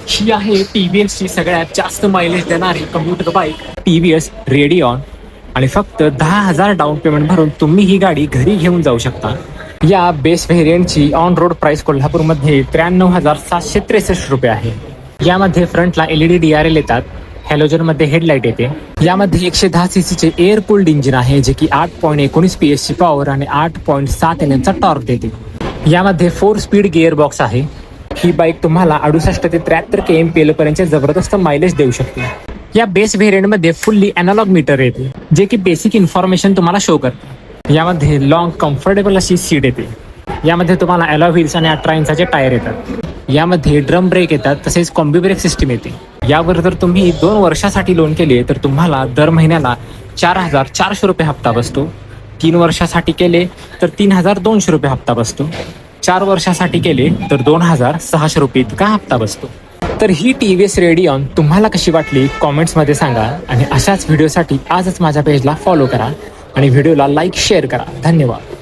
ही आहे TVS ची सगळ्यात जास्त मायलेज देणारी कम्प्युटर बाईक TVS रेडियॉन आणि फक्त 10,000 डाऊन पेमेंट भरून तुम्ही ही गाडी घरी घेऊन जाऊ शकता. या बेस व्हेरियंटची ऑन रोड प्राइस कोल्हापूरमध्ये 93,763 रुपये आहे. यामध्ये फ्रंटला LED DRL येतात. हॅलोजनमध्ये हेडलाईट येते. यामध्ये 110 सीसीचे एअर कूल्ड इंजिन आहे जे की 8.19 PS ची पॉवर आणि 8.7 Nm चा टॉर्क देते. यामध्ये 4 स्पीड गिअर बॉक्स आहे. ही बाईक तुम्हाला 68 ते 73 kmpl पर्यंत जबरदस्त मायलेज देऊ शकते. या बेस व्हेरियंटमध्ये फुल्ली अॅनालॉग मीटर येते जे की बेसिक इन्फॉर्मेशन तुम्हाला शो करते. यामध्ये लॉंग कम्फर्टेबल अशी सीट येते. यामध्ये तुम्हाला अलॉय व्हील्स आणि 18 इंचाचे टायर येतात. यामध्ये ड्रम ब्रेक येतात तसेच कॉम्बी ब्रेक सिस्टीम येते. यावर जर तुम्ही 2 वर्षासाठी लोन केले तर तुम्हाला दर महिन्याला 4,400 रुपये हप्ता बसतो. 3 वर्षासाठी केले तर 3,200 रुपये हप्ता बसतो. 4 वर्षासाठी केले तर 2,600 रुपये इतका हप्ता बसतो. तर ही TVS रेडियॉन तुम्हाला कशी वाटली कॉमेंट्समध्ये सांगा आणि अशाच व्हिडिओसाठी आजच माझ्या पेजला फॉलो करा आणि व्हिडिओला लाईक शेअर करा. धन्यवाद.